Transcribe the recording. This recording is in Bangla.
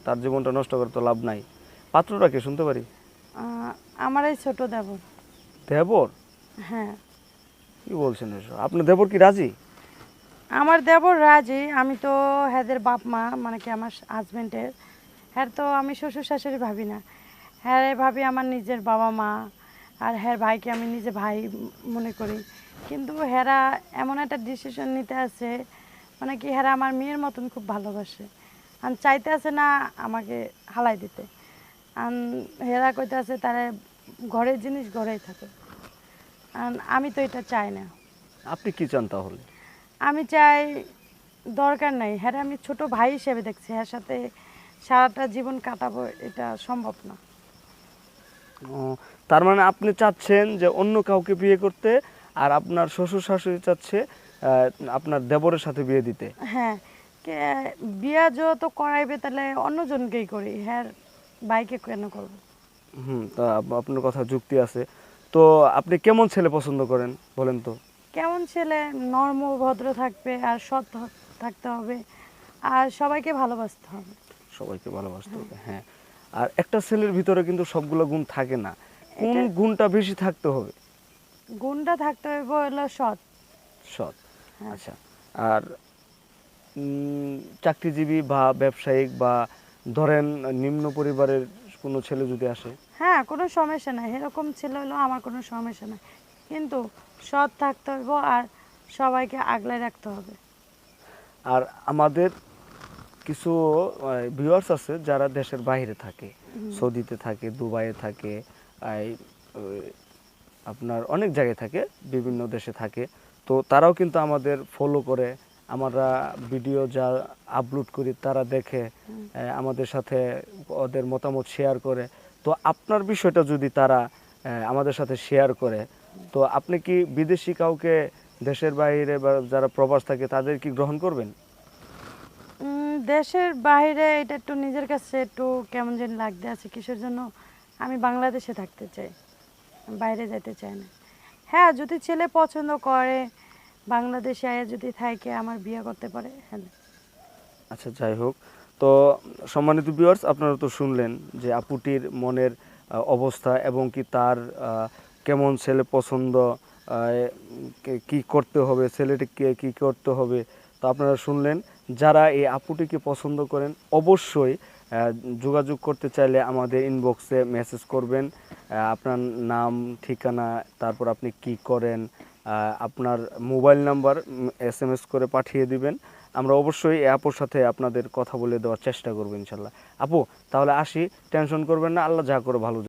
তার জীবনটা নষ্ট করে তো লাভ নাই। পাত্রটা কে শুনতে পারি? আমার এই ছোট দেবর। দেবর? হ্যাঁ, কি বলছেন এসব? আপনার দেবর কি রাজি? আমার দেবর রাজি। আমি তো হেদের বাপ মা মানে কি আমার হাজবেন্ডের, হ্যাঁ তো আমি শ্বশুর শাশুড়ি ভাবি না, হ্যাঁ ভাবি আমার নিজের বাবা মা। আর হ্যাঁ ভাইকে আমি নিজে ভাই মনে করি। কিন্তু হেরা এমন একটা ডিসিশন নিতে আছে মানে কি হেরা আমার মেয়ের মতন খুব ভালোবাসে। আর চাইতে আছে না আমাকে হালাই দিতে। আর হেরা কইতে আছে তারা ঘরের জিনিস ঘরেই থাকে। আর আমি তো এটা চাই না। আপনি কি চান তাহলে? আমি চাই দরকার নাই, হ্যাঁ আমি ছোট ভাই হিসেবে দেখছি, এর সাথে সারাটা জীবন কাটাবো এটা সম্ভব না। ও, তার মানে আপনি চাচ্ছেন যে অন্য কাউকে বিয়ে করতে, আর আপনার শ্বশুর শাশুড়ি চাচ্ছে আপনার দেবরের সাথে বিয়ে দিতে। হ্যাঁ, বিয়া যত করাইবে তাহলে অন্যজনকেই করি, হ্যাঁ ভাইকে কেন করবো? হুম, তা আপনার কথা যুক্তি আছে। তো আপনি কেমন ছেলে পছন্দ করেন বলেন তো? কেমন ছেলে? নর্ম ভদ্র থাকবে আর সৎ থাকতে হবে আর সবাইকে ভালোবাসতে হবে। সবাইকে ভালোবাসতে হবে, হ্যাঁ। আর একটা ছেলের ভিতরে কিন্তু সবগুলো গুণ থাকে না, কোন এটা গুণটা বেশি থাকতে হবে? গুণটা থাকতে হবে হলো সৎ। সৎ। হ্যাঁ, আচ্ছা। আর উম, চাকরিজীবী বা ব্যবসায়িক বা ধরেন নিম্ন পরিবারের কোনো ছেলে যদি আসে? হ্যাঁ কোনো সমস্যা নাই, এরকম ছেলে হলো আমার কোনো সমস্যা নাই, কিন্তু সৎ থাকতে হইব আর সবাইকে আগলে রাখতে হবে। আর আমাদের কিছু ভিউয়ার্স আছে যারা দেশের বাইরে থাকে, সৌদিতে থাকে, দুবাইয়ে থাকে, এই, ওই, আপনার অনেক জায়গায় থাকে, বিভিন্ন দেশে থাকে। তো তারাও কিন্তু আমাদের ফলো করে, আমরা ভিডিও যা আপলোড করি তারা দেখে আমাদের সাথে ওদের মতামত শেয়ার করে। তো আপনার বিষয়টা যদি তারা আমাদের সাথে শেয়ার করে, তো আপনি কি বিদেশি কাউকে দেশের বাইরে বা যারা প্রবাস থাকে তাদের কি গ্রহণ করবেন? দেশের বাইরে এটা একটু নিজের কাছে একটু কেমন যেন লাগতে আছে, কিসের জন্য আমি বাংলাদেশে থাকতে চাই, বাইরে যেতে চাই না। হ্যাঁ যদি ছেলে পছন্দ করে বাংলাদেশে আয়া যদি থাকে আমার বিয়ে করতে পারে, হ্যাঁ। আচ্ছা, যাই হোক। তো সম্মানিত ভিউয়ার্স, আপনারা তো শুনলেন যে আপুটির মনের অবস্থা এবং কি তার কেমন ছেলে পছন্দ, কি করতে হবে, ছেলেটিকে কি করতে হবে। তো আপনারা শুনলেন। যারা এই আপুটিকে পছন্দ করেন অবশ্যই যোগাযোগ করতে চাইলে আমাদের ইনবক্সে মেসেজ করবেন। আপনার নাম, ঠিকানা, তারপর আপনি কি করেন, আপনার মোবাইল নাম্বার SMS করে পাঠিয়ে দিবেন। আমরা অবশ্যই এই আপুর সাথে আপনাদের কথা বলে দেওয়ার চেষ্টা করবো ইনশাল্লাহ। আপু, তাহলে আসি, টেনশন করবেন না, আল্লাহ যা করে ভালো।